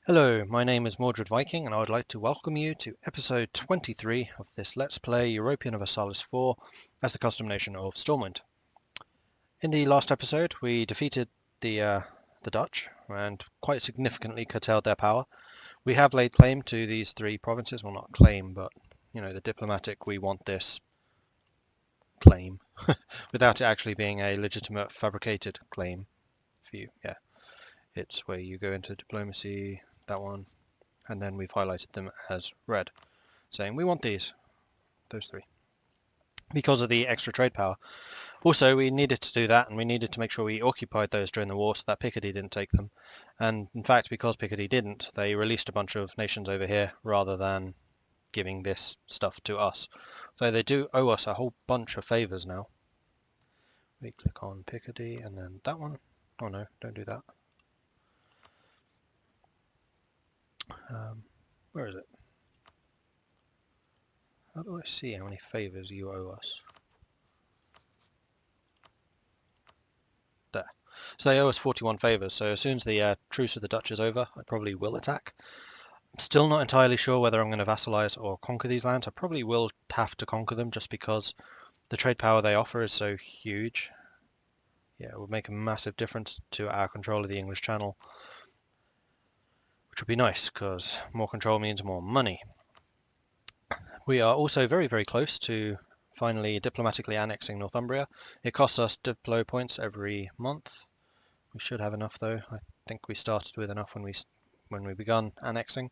Hello, my name is Mordred Viking and I would like to welcome you to episode 23 of this Let's Play European Universalis 4 as the custom nation of Stormwind. In the last episode we defeated the Dutch and quite significantly curtailed their power. We have laid claim to these three provinces, well not claim but the diplomatic we want this claim without it actually being a legitimate fabricated claim for you. Yeah, it's where you go into diplomacy, that one, and then we've highlighted them as red, saying we want those three, because of the extra trade power. Also, we needed to do that, and we needed to make sure we occupied those during the war so that Picardy didn't take them. And in fact, because Picardy didn't, they released a bunch of nations over here rather than giving this stuff to us. So they do owe us a whole bunch of favours now. We click on Picardy and then that one. Oh no, don't do that. Where is it? How do I see how many favours you owe us? There. So they owe us 41 favours, so as soon as the truce with the Dutch is over, I probably will attack. I'm still not entirely sure whether I'm going to vassalize or conquer these lands. I probably will have to conquer them just because the trade power they offer is so huge. Yeah, it would make a massive difference to our control of the English Channel, which would be nice because more control means more money. We are also very, very close to finally diplomatically annexing Northumbria. It costs us diplo points every month. We should have enough though. I think we started with enough when we begun annexing.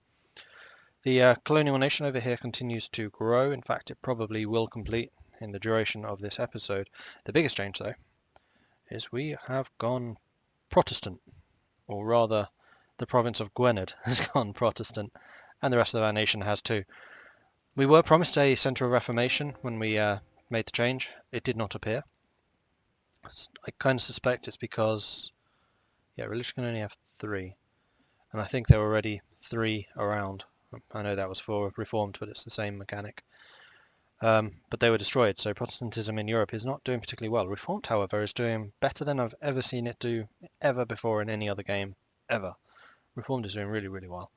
The colonial nation over here continues to grow. In fact, it probably will complete in the duration of this episode. The biggest change though is we have gone Protestant, or rather the province of Gwynedd has gone Protestant, and the rest of our nation has too. We were promised a centre of reformation when we made the change. It did not appear. I kind of suspect it's because, religion can only have 3, and I think there were already 3 around. I know that was for Reformed, but it's the same mechanic. But they were destroyed, so Protestantism in Europe is not doing particularly well. Reformed, however, is doing better than I've ever seen it do ever before in any other game, ever. Reformed is doing really, really well.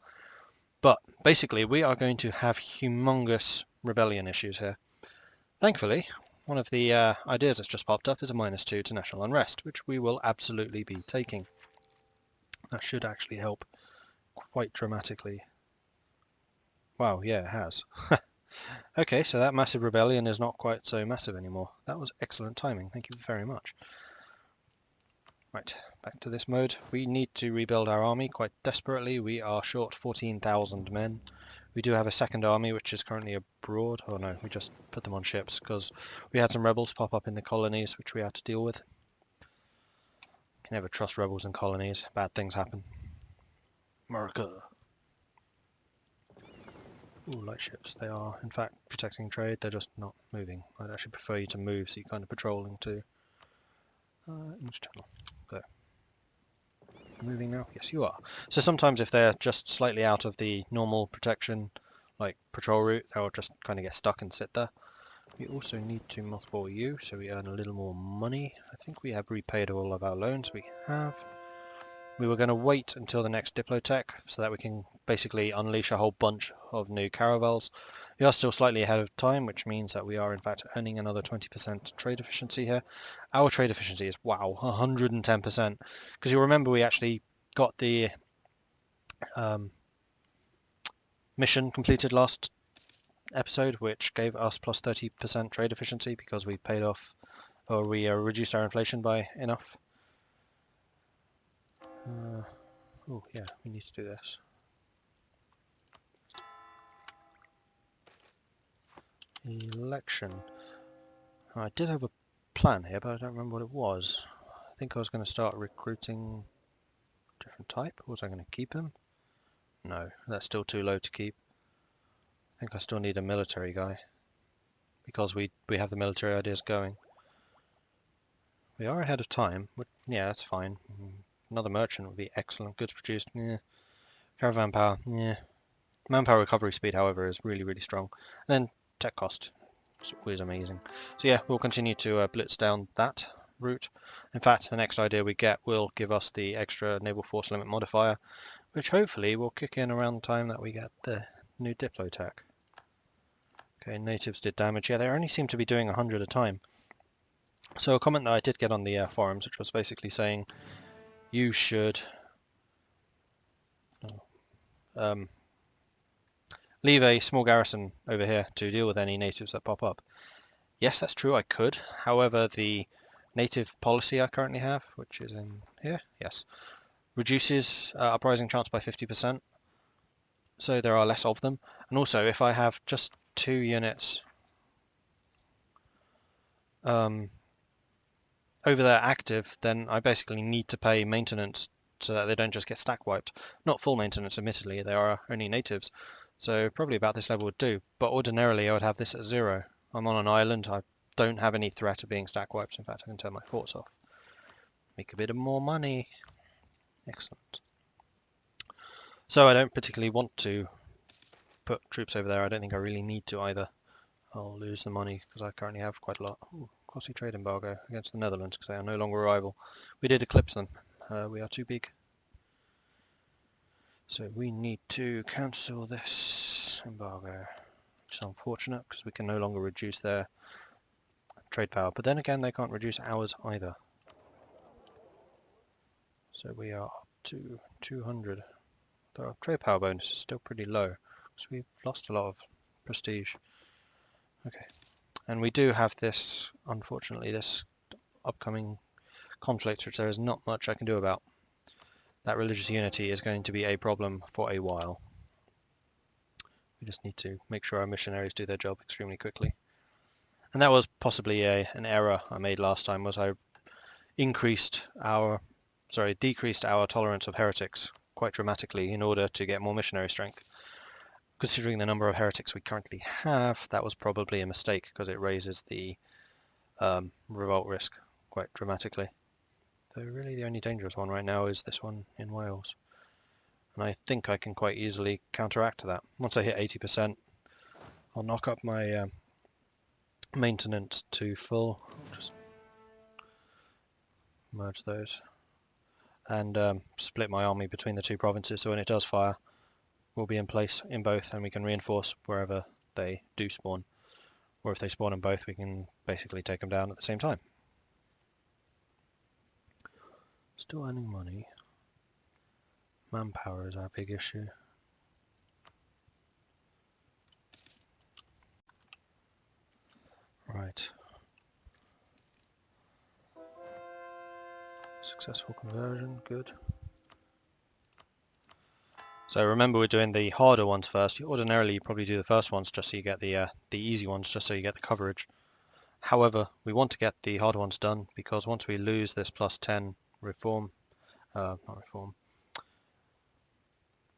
But basically, we are going to have humongous rebellion issues here. Thankfully, one of the ideas that's just popped up is a -2 to national unrest, which we will absolutely be taking. That should actually help quite dramatically. Wow, yeah, it has. Okay, so that massive rebellion is not quite so massive anymore. That was excellent timing, thank you very much. Right, back to this mode. We need to rebuild our army quite desperately. We are short 14,000 men. We do have a second army which is currently abroad. Oh no, we just put them on ships because we had some rebels pop up in the colonies which we had to deal with. You can never trust rebels in colonies. Bad things happen. America. Ooh, light ships. They are in fact protecting trade. They're just not moving. I'd actually prefer you to move so you're kind of patrolling too. English Channel. Go. Moving now? Yes, you are. So sometimes if they're just slightly out of the normal protection, like patrol route, they'll just kind of get stuck and sit there. We also need to mothball you, so we earn a little more money. I think we have repaid all of our loans. We have. We were going to wait until the next Diplotech so that we can basically unleash a whole bunch of new caravels. We are still slightly ahead of time, which means that we are in fact earning another 20% trade efficiency here. Our trade efficiency is, wow, 110%. Because you'll remember we actually got the mission completed last episode, which gave us plus 30% trade efficiency because we paid off, or we reduced our inflation by enough. Oh yeah, we need to do this. Election. I did have a plan here, but I don't remember what it was. I think I was going to start recruiting different type. Was I going to keep him? No, that's still too low to keep. I think I still need a military guy because we have the military ideas going. We are ahead of time, but yeah, that's fine. Another merchant would be excellent. Goods produced, yeah. Caravan power, yeah. Manpower recovery speed, however, is really, really strong. And then tech cost, it's always amazing. So yeah, we'll continue to blitz down that route. In fact, the next idea we get will give us the extra naval force limit modifier, which hopefully will kick in around the time that we get the new Diplo tech. Okay, natives did damage. Yeah, they only seem to be doing 100 a time. So a comment that I did get on the forums, which was basically saying you should leave a small garrison over here to deal with any natives that pop up. Yes, that's true, I could. However, the native policy I currently have, which is in here, yes, reduces uprising chance by 50%, so there are less of them. And also, if I have just 2 units over there active, then I basically need to pay maintenance so that they don't just get stack wiped. Not full maintenance, admittedly, they are only natives, so probably about this level would do. But ordinarily I would have this at 0. I'm on an island, I don't have any threat of being stack wiped. In fact, I can turn my forts off. Make a bit of more money. Excellent. So I don't particularly want to put troops over there. I don't think I really need to either. I'll lose the money because I currently have quite a lot. Ooh, costly trade embargo against the Netherlands because they are no longer a rival. We did eclipse them. We are too big. So we need to cancel this embargo, which is unfortunate because we can no longer reduce their trade power. But then again, they can't reduce ours either. So we are up to 200. Our trade power bonus is still pretty low because we've lost a lot of prestige. Okay, and we do have this, unfortunately, this upcoming conflict which there is not much I can do about. That religious unity is going to be a problem for a while. We just need to make sure our missionaries do their job extremely quickly. And that was possibly an error I made last time, was I decreased our tolerance of heretics quite dramatically in order to get more missionary strength. Considering the number of heretics we currently have, that was probably a mistake because it raises the revolt risk quite dramatically. So really the only dangerous one right now is this one in Wales. And I think I can quite easily counteract that. Once I hit 80%, I'll knock up my maintenance to full. I'll just merge those. And split my army between the 2 provinces, so when it does fire, we'll be in place in both and we can reinforce wherever they do spawn. Or if they spawn in both, we can basically take them down at the same time. Still earning money. Manpower is our big issue. Right. Successful conversion, good. So remember, we're doing the harder ones first. Ordinarily you probably do the first ones just so you get the easy ones, just so you get the coverage. However, we want to get the harder ones done because once we lose this +10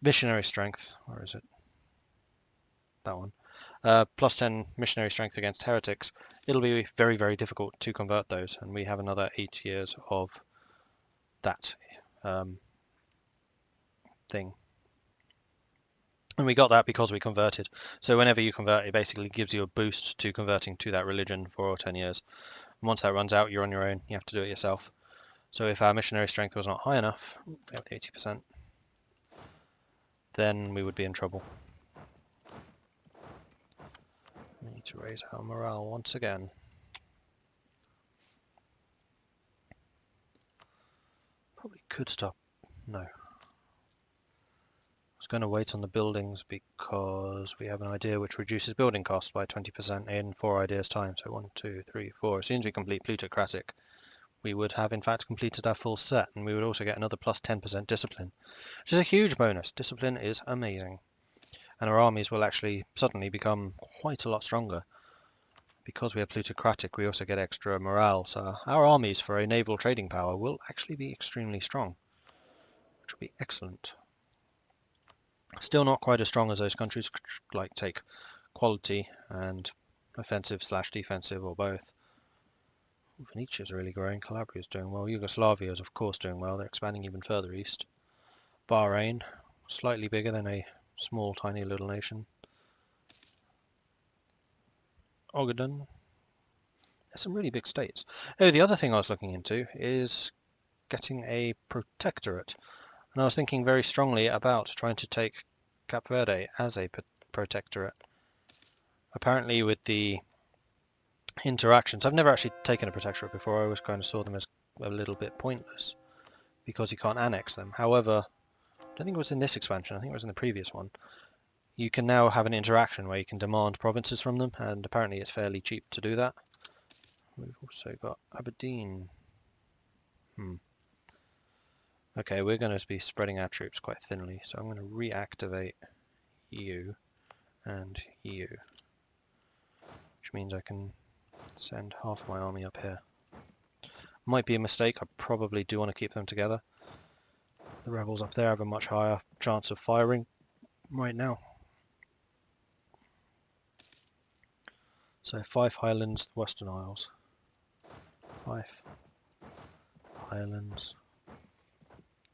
missionary strength, where is it? That one. +10 missionary strength against heretics, it'll be very, very difficult to convert those, and we have another 8 years of that thing. And we got that because we converted. So whenever you convert, it basically gives you a boost to converting to that religion for 10 years. And once that runs out, you're on your own. You have to do it yourself. So if our missionary strength was not high enough, we have 80%, then we would be in trouble. We need to raise our morale once again. Probably could stop. No. I was going to wait on the buildings because we have an idea which reduces building costs by 20% in 4 ideas time. So 1, 2, 3, 4. As soon as we complete plutocratic, we would have in fact completed our full set, and we would also get another +10% discipline, which is a huge bonus. Discipline is amazing. And our armies will actually suddenly become quite a lot stronger. Because we have plutocratic, we also get extra morale, so our armies for a naval trading power will actually be extremely strong, which will be excellent. Still not quite as strong as those countries, like take quality and offensive/defensive or both. Venetia's really growing, Calabria's doing well, Yugoslavia is of course doing well, they're expanding even further east. Bahrain, slightly bigger than a small tiny little nation. Ogaden. There's some really big states. Oh, the other thing I was looking into is getting a protectorate. And I was thinking very strongly about trying to take Cap Verde as a protectorate. Apparently with the interactions, I've never actually taken a protectorate before. I always kind of saw them as a little bit pointless because you can't annex them. However, I don't think it was in this expansion, I think it was in the previous one. You can now have an interaction where you can demand provinces from them, and apparently it's fairly cheap to do that. We've also got Aberdeen. Okay, we're going to be spreading our troops quite thinly, so I'm going to reactivate EU and EU, which means I can send half my army up here. Might be a mistake, I probably do want to keep them together. The rebels up there have a much higher chance of firing right now. So 5 Highlands, Western Isles. 5 Highlands.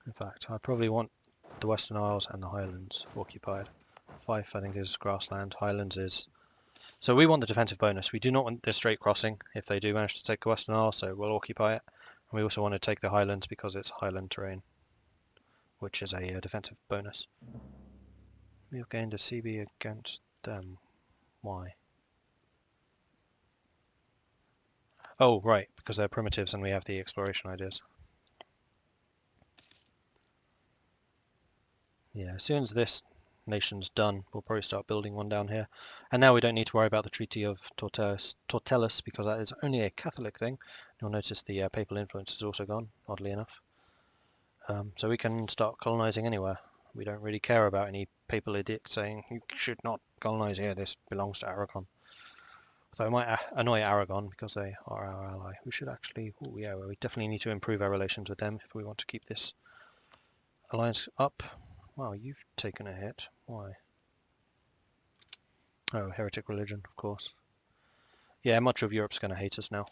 In fact, I probably want the Western Isles and the Highlands occupied. 5 I think is grassland, Highlands is... So we want the defensive bonus. We do not want the straight crossing if they do manage to take the Western Isles, so we'll occupy it. And we also want to take the Highlands because it's highland terrain, which is a defensive bonus. We have gained a CB against them. Why? Oh, right, because they're primitives and we have the exploration ideas. Yeah, as soon as this nation's done, we'll probably start building one down here. And now we don't need to worry about the Treaty of Tortellus because that is only a Catholic thing. You'll notice the papal influence is also gone, oddly enough. So we can start colonizing anywhere. We don't really care about any papal edict saying you should not colonize here, this belongs to Aragon. So it might annoy Aragon because they are our ally. We should actually, we definitely need to improve our relations with them if we want to keep this alliance up. Wow, you've taken a hit. Why? Oh, heretic religion, of course. Yeah, much of Europe's going to hate us now.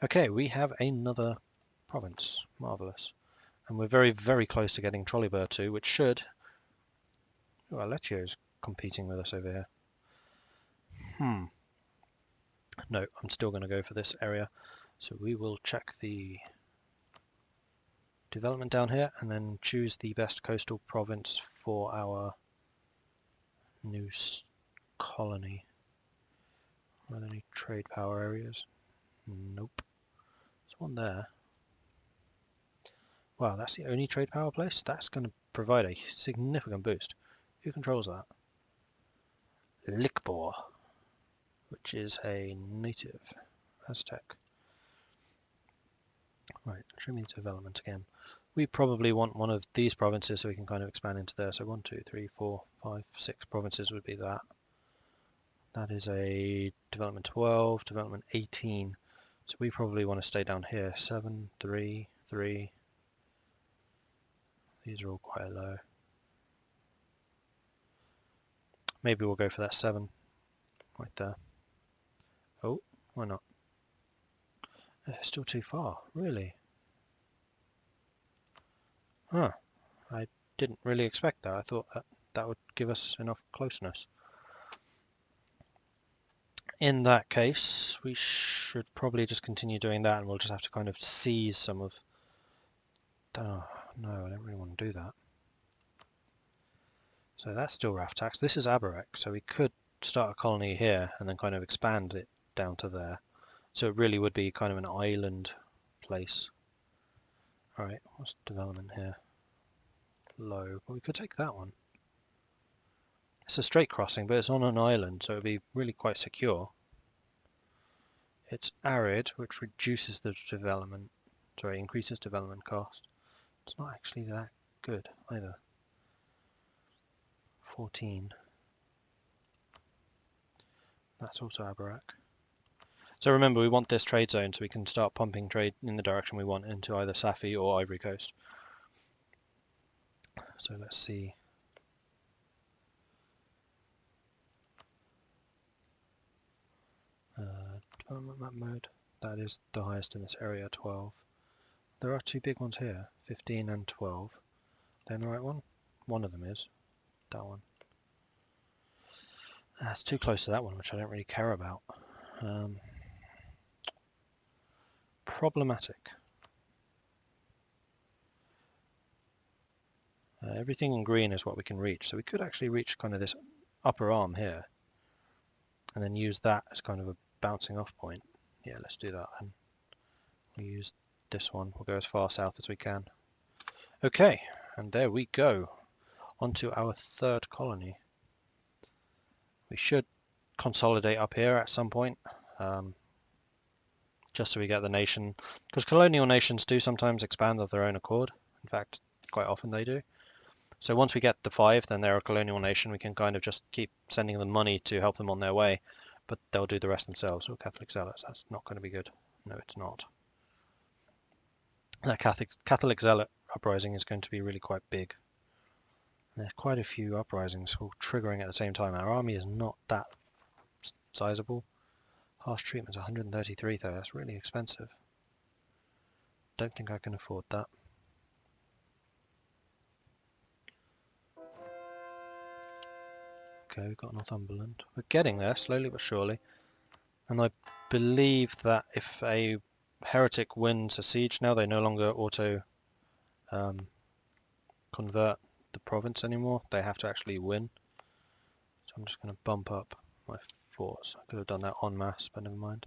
Okay, we have another province. Marvellous. And we're very, very close to getting Trolleybur too, which should... Oh, Alecchio is competing with us over here. No, I'm still going to go for this area. So we will check the development down here and then choose the best coastal province for our new colony. Are there any trade power areas? Nope. There's one there. Wow, that's the only trade power place? That's going to provide a significant boost. Who controls that? Likbor, which is a native Aztec. Right, show me the development again. We probably want one of these provinces so we can kind of expand into there. So 1, 2, 3, 4, 5, 6 provinces would be that. That is a development 12, development 18. So we probably want to stay down here. 7, 3, 3. These are all quite low. Maybe we'll go for that 7 right there. Oh, why not? It's still too far, really. Huh. I didn't really expect that. I thought that would give us enough closeness. In that case, we should probably just continue doing that and we'll just have to kind of seize some of... Oh, no, I don't really want to do that. So that's still Raftax. This is Abarek, so we could start a colony here and then kind of expand it down to there. So it really would be kind of an island place. Alright, what's development here? Low, but we could take that one. It's a straight crossing, but it's on an island, so it would be really quite secure. It's arid, which reduces the development, increases development cost. It's not actually that good either. 14. That's also Abarak. So remember, we want this trade zone so we can start pumping trade in the direction we want into either Safi or Ivory Coast. So let's see. Development map mode. That is the highest in this area, 12. There are 2 big ones here, 15 and 12. They're the right one? One of them is. That one. That's too close to that one, which I don't really care about. Problematic. Everything in green is what we can reach, so we could actually reach kind of this upper arm here, and then use that as kind of a bouncing off point. Yeah, let's do that then. We use this one. We'll go as far south as we can. Okay, and there we go. Onto our third colony. We should consolidate up here at some point, just so we get the nation, because colonial nations do sometimes expand of their own accord. In fact, quite often they do. So once we get the 5, then they're a colonial nation. We can kind of just keep sending them money to help them on their way, but they'll do the rest themselves. Oh, Catholic zealots, that's not going to be good. No, it's not. That Catholic zealot uprising is going to be really quite big. There's quite a few uprisings all triggering at the same time. Our army is not that sizable. Harsh treatment's 133 though, that's really expensive. Don't think I can afford that. Okay, we've got Northumberland. We're getting there, slowly but surely. And I believe that if a heretic wins a siege now, they no longer auto convert the province anymore. They have to actually win. So I'm just going to bump up my force. I could have done that en masse, but never mind.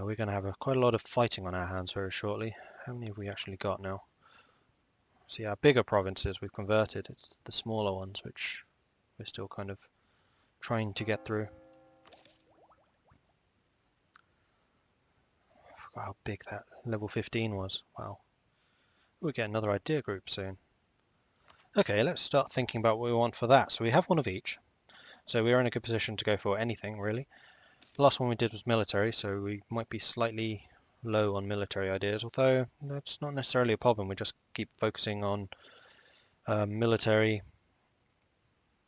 We're going to have quite a lot of fighting on our hands very shortly. How many have we actually got now? See, our bigger provinces we've converted. It's the smaller ones which we're still kind of trying to get through. I forgot how big that level 15 was. Wow. We'll get another idea group soon. Okay, let's start thinking about what we want for that. So we have one of each. So we are in a good position to go for anything, really. The last one we did was military, so we might be slightly low on military ideas, although that's not necessarily a problem. We just keep focusing on military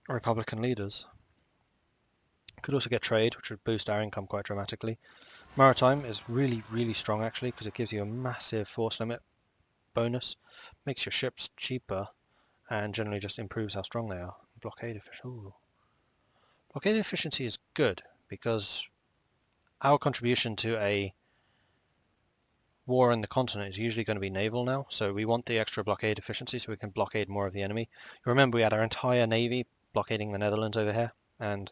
Republican leaders. Could also get trade, which would boost our income quite dramatically. Maritime is really, really strong actually, because it gives you a massive force limit bonus, makes your ships cheaper, and generally just improves how strong they are. Blockade efficiency is good, because our contribution to a war in the continent is usually going to be naval now, so we want the extra blockade efficiency so we can blockade more of the enemy. You remember we had our entire navy blockading the Netherlands over here, and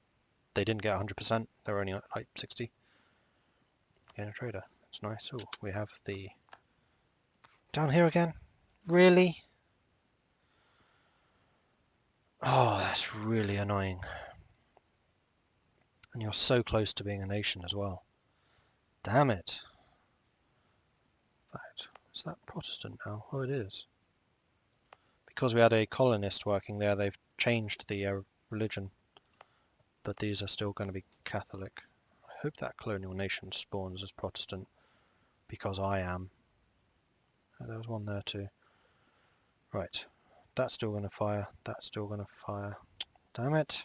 they didn't get 100%, they were only like 60. Gain a trader, that's nice. Oh, we have the... down here again? Really? Oh, that's really annoying. And you're so close to being a nation as well. Damn it. In fact, is that Protestant now? Oh, it is. Because we had a colonist working there, they've changed the religion. But these are still going to be Catholic. I hope that colonial nation spawns as Protestant, because I am. Oh, there was one there too. Right. That's still going to fire. That's still going to fire. Damn it.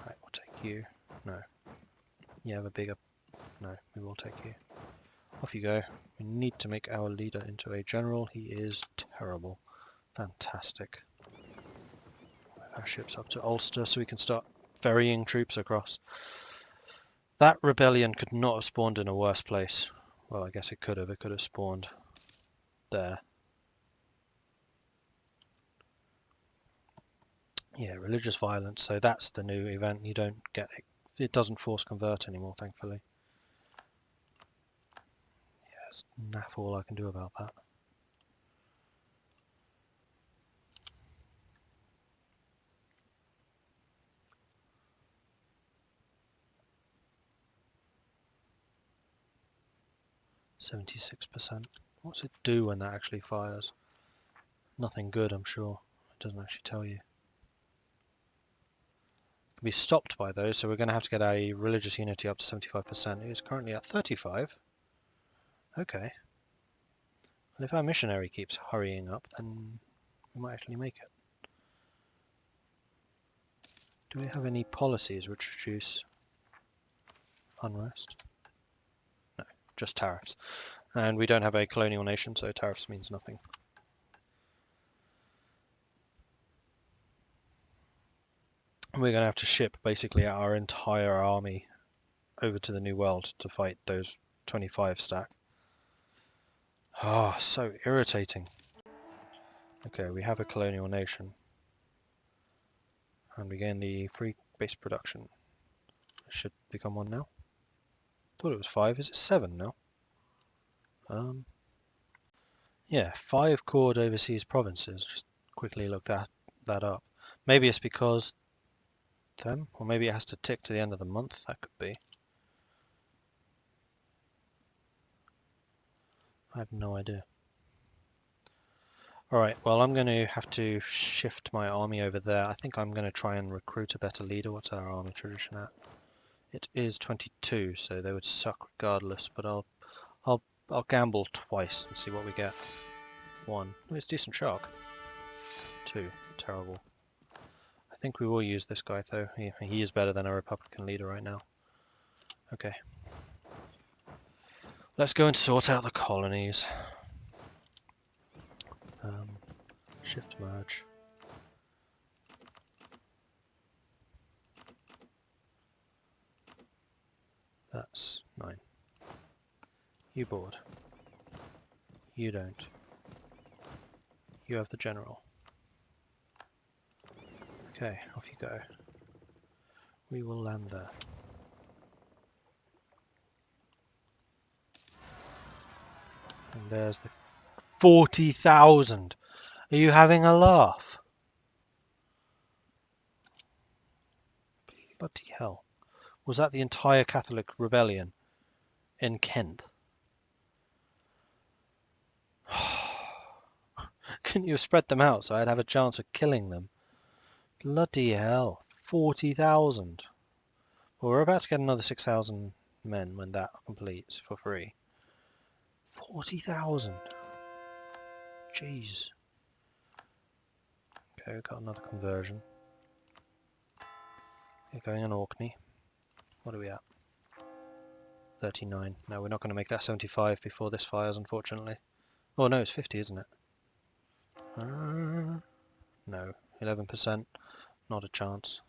Right, we'll take you. No. You have a bigger... No, we will take you. Off you go. We need to make our leader into a general. He is terrible. Fantastic. Our ship's up to Ulster so we can start ferrying troops across. That rebellion could not have spawned in a worse place. Well, I guess it could have. It could have spawned there. Yeah, religious violence. So that's the new event. You don't get it. It doesn't force convert anymore, thankfully. Yes, naff all I can do about that. %76%. What's it do when that actually fires? Nothing good, I'm sure. It doesn't actually tell you. It can be stopped by those, so we're going to have to get a religious unity up to 75%. It is currently at 35. Okay. And if our missionary keeps hurrying up, then we might actually make it. Do we have any policies which reduce unrest? No, just tariffs. And we don't have a colonial nation, so tariffs means nothing. We're going to have to ship basically our entire army over to the New World to fight those 25 stack. Ah, so irritating. Okay, we have a colonial nation. And we gain the free base production. It should become one now. Thought it was 5. Is it 7 now? Yeah, 5 cored overseas provinces. Just quickly look that up. Maybe it's because them, or maybe it has to tick to the end of the month. That could be. I have no idea. Alright, well I'm going to have to shift my army over there. I think I'm going to try and recruit a better leader. What's our army tradition at? It is 22, so they would suck regardless, but I'll gamble twice and see what we get. 1. Oh, it's decent shark. 2. Terrible. I think we will use this guy though. He is better than a Republican leader right now. Okay. Let's go and sort out the colonies. Shift merge. That's 9. You board. You don't. You have the general. Okay, off you go. We will land there. And there's the 40,000! Are you having a laugh? Bloody hell. Was that the entire Catholic rebellion in Kent? Couldn't you have spread them out so I'd have a chance of killing them? Bloody hell. 40,000. Well, we're about to get another 6,000 men when that completes for free. 40,000. Jeez. Okay, we've got another conversion. Okay, going in Orkney. What are we at? 39. No, we're not going to make that 75 before this fires, unfortunately. Oh no, it's 50, isn't it? No, 11%. Not a chance.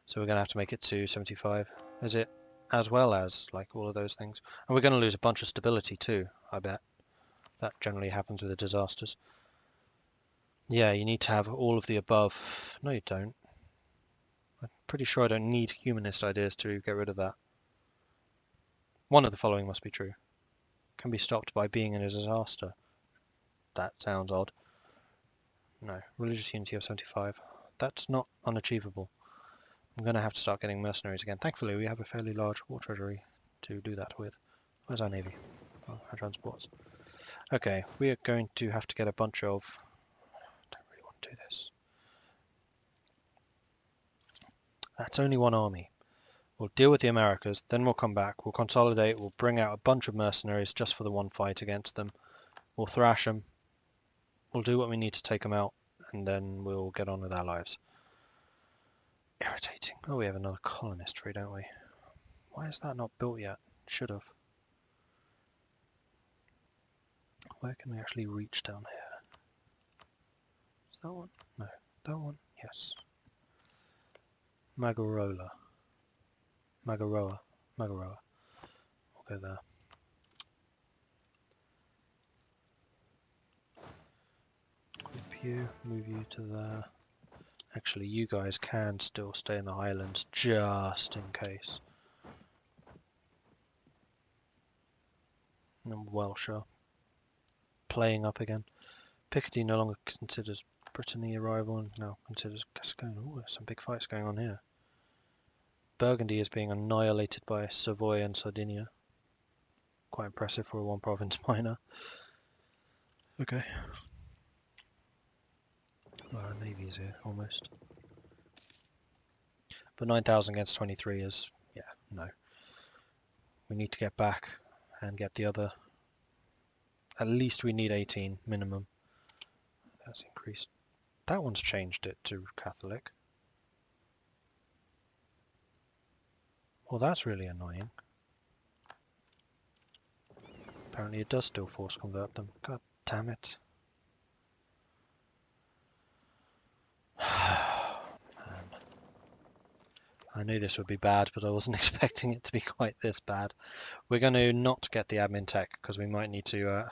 So we're going to have to make it to 75. Is it as well as, like, all of those things? And we're going to lose a bunch of stability too, I bet. That generally happens with the disasters. Yeah, you need to have all of the above. No, you don't. I'm pretty sure I don't need humanist ideas to get rid of that. One of the following must be true. Can be stopped by being in a disaster. That sounds odd. No. Religious unity of 75. That's not unachievable. I'm going to have to start getting mercenaries again. Thankfully, we have a fairly large war treasury to do that with. Where's our navy? Oh, our transports. Okay, we are going to have to get a bunch of... I don't really want to do this. That's only one army. We'll deal with the Americas, then we'll come back, we'll consolidate, we'll bring out a bunch of mercenaries just for the one fight against them. We'll thrash them. We'll do what we need to take them out, and then we'll get on with our lives. Irritating. Oh, we have another colonist tree, don't we? Why is that not built yet? Should have. Where can we actually reach down here? Is that one? No. That one? Yes. Magaroa. We'll go there. Group you, move you to there. Actually, you guys can still stay in the Highlands, just in case. And Welsh are playing up again. Picardy no longer considers Brittany a rival and now considers Gascogne. Oh, there's some big fights going on here. Burgundy is being annihilated by Savoy and Sardinia. Quite impressive for a one province minor. Okay. Well, our navy is here, almost. But 9,000 against 23 is, yeah, no. We need to get back and get the other. At least we need 18 minimum. That's increased. That one's changed it to Catholic. Well, that's really annoying. Apparently it does still force convert them. God damn it. Man. I knew this would be bad, but I wasn't expecting it to be quite this bad. We're going to not get the admin tech because we might need to...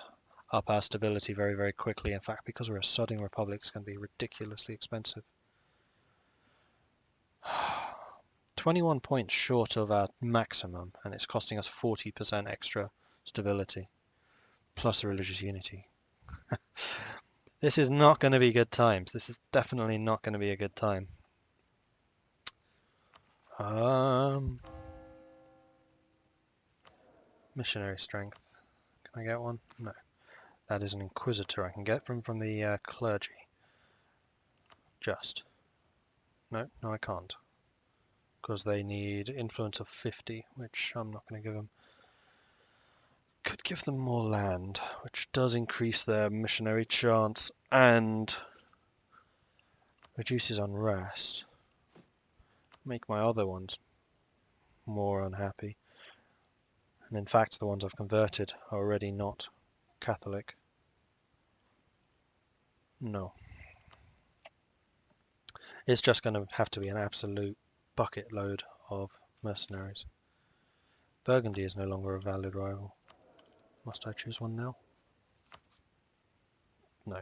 up our stability very, very quickly. In fact, because we're a sodding republic, it's going to be ridiculously expensive. 21 points short of our maximum, and it's costing us 40% extra stability, plus religious unity. This is not going to be good times. This is definitely not going to be a good time. Missionary strength. Can I get one? No. That is an inquisitor I can get from the clergy. Just. No, I can't. Because they need influence of 50, which I'm not going to give them. Could give them more land, which does increase their missionary chance and reduces unrest. Make my other ones more unhappy. And in fact, the ones I've converted are already not Catholic. No. It's just going to have to be an absolute bucket load of mercenaries. Burgundy is no longer a valid rival. Must I choose one now? No.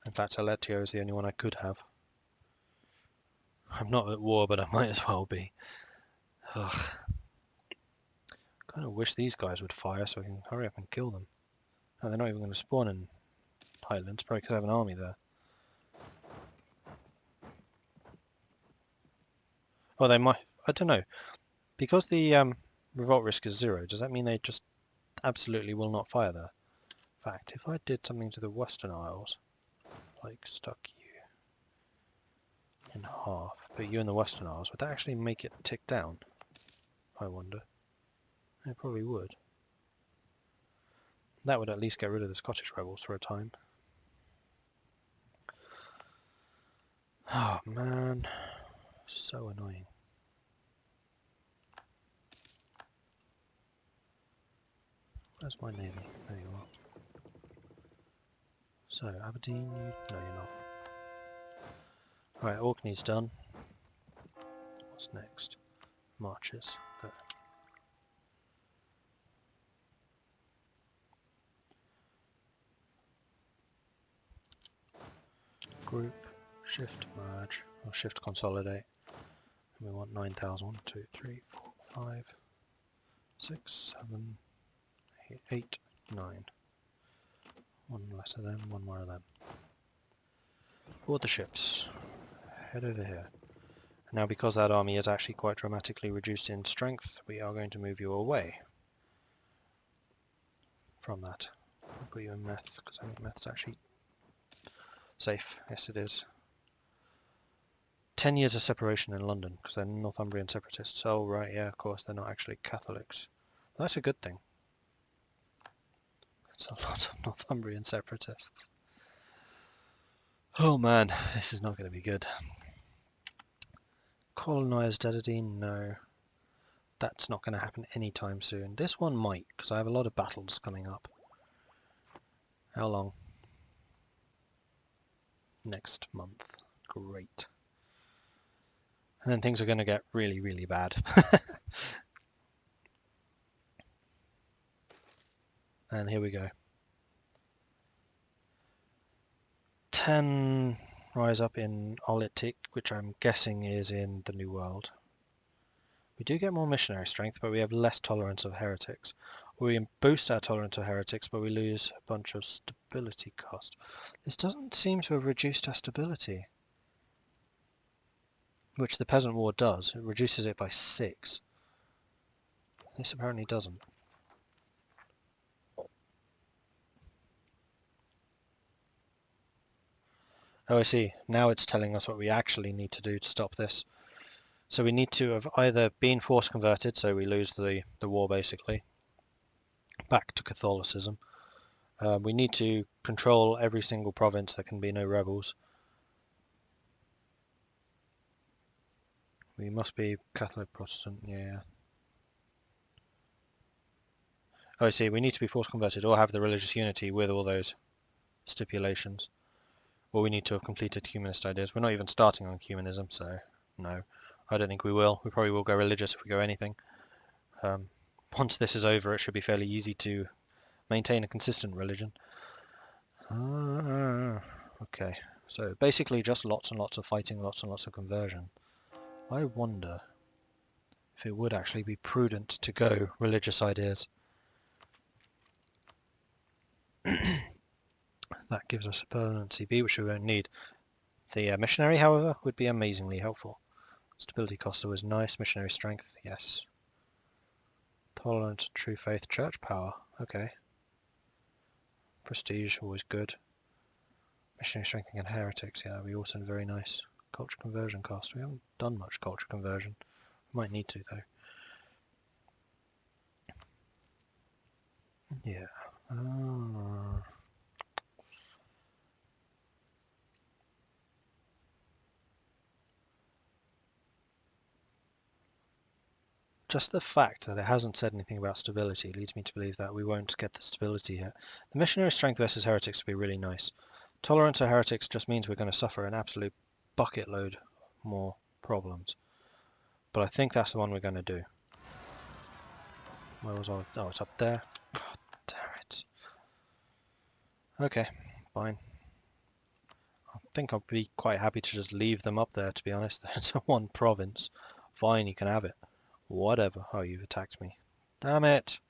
In fact, Aletio is the only one I could have. I'm not at war, but I might as well be. Ugh. Kind of wish these guys would fire so I can hurry up and kill them. Oh, they're not even going to spawn in Highlands, probably because I have an army there. Oh, they might. I don't know. Because the revolt risk is 0, does that mean they just absolutely will not fire there? In fact, if I did something to the Western Isles, like stuck you in half, but you in the Western Isles, would that actually make it tick down? I wonder. It probably would. That would at least get rid of the Scottish rebels for a time. Oh man, so annoying. Where's my navy? There you are. So, Aberdeen, no you're not. Alright, Orkney's done. What's next? Marches. Go. Group, shift merge, or shift consolidate. And we want 9,000. 1, 2, 3, 4, 5, 6, 7, 8, 9. One less of them, one more of them. Board the ships. Head over here. Now because that army is actually quite dramatically reduced in strength, we are going to move you away from that. I'll put you in meth, because I think meth's actually safe. Yes it is. 10 years of separation in London, because they're Northumbrian separatists. Oh right, yeah, of course, they're not actually Catholics. That's a good thing. It's a lot of Northumbrian separatists. Oh man, this is not going to be good. Colonise Dedadine? No. That's not going to happen anytime soon. This one might, because I have a lot of battles coming up. How long? Next month. Great. And then things are going to get really, really bad. And here we go. 10 rise up in Olitic, which I'm guessing is in the New World. We do get more missionary strength, but we have less tolerance of heretics. We boost our tolerance of heretics, but we lose a bunch of stability cost. This doesn't seem to have reduced our stability, which the Peasant War does. It reduces it by 6. This apparently doesn't. Oh, I see. Now it's telling us what we actually need to do to stop this. So we need to have either been force converted, so we lose the war basically, back to Catholicism. We need to control every single province. There can be no rebels. We must be Catholic Protestant, yeah. Oh, I see. We need to be force converted or have the religious unity with all those stipulations. Or we need to have completed humanist ideas. We're not even starting on humanism, so no. I don't think we will. We probably will go religious if we go anything. Once this is over, it should be fairly easy to maintain a consistent religion. Okay, so basically just lots and lots of fighting, lots and lots of conversion. I wonder if it would actually be prudent to go religious ideas. That gives us a permanency B, which we won't need. The missionary, however, would be amazingly helpful. Stability cost was nice. Missionary strength, yes. Tolerance, true faith, church power, okay. Prestige, always good. Missionary strength against heretics, yeah, that would be also very nice. Culture conversion cost, we haven't done much culture conversion. We might need to, though. Yeah. Just the fact that it hasn't said anything about stability leads me to believe that we won't get the stability here. The missionary strength versus heretics would be really nice. Tolerance of heretics just means we're going to suffer an absolute bucket load more problems. But I think that's the one we're going to do. Where was I? Oh, it's up there. God damn it. Okay, fine. I think I'll be quite happy to just leave them up there, to be honest. It's one province. Fine, you can have it. Whatever. Oh, you've attacked me. Damn it!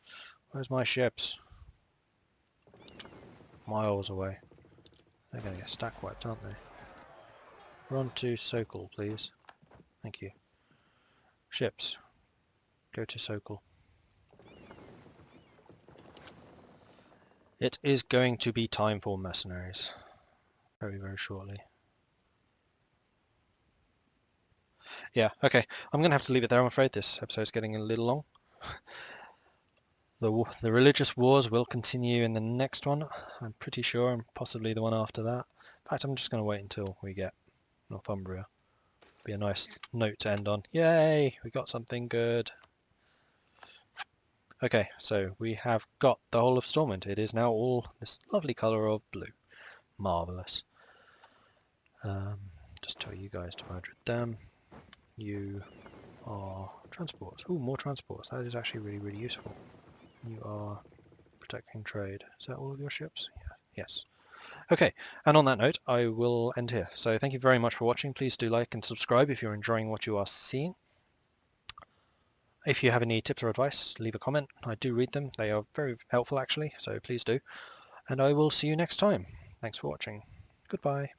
Where's my ships? Miles away. They're going to get stack wiped, aren't they? Run to Sokol, please. Thank you. Ships. Go to Sokol. It is going to be time for mercenaries. Very, very shortly. Yeah, okay. I'm going to have to leave it there, I'm afraid. This episode's getting a little long. The religious wars will continue in the next one, I'm pretty sure, and possibly the one after that. In fact, I'm just going to wait until we get Northumbria. Be a nice note to end on. Yay! We got something good. Okay, so we have got the whole of Stormont. It is now all this lovely colour of blue. Marvellous. Just tell you guys to Mordred Dam. You are transports. Oh, more transports. That is actually really, really useful. You are protecting trade. Is that all of your ships? Yeah. Yes. Okay, and on that note, I will end here. So thank you very much for watching. Please do like and subscribe if you're enjoying what you are seeing. If you have any tips or advice, leave a comment. I do read them. They are very helpful, actually, so please do. And I will see you next time. Thanks for watching. Goodbye.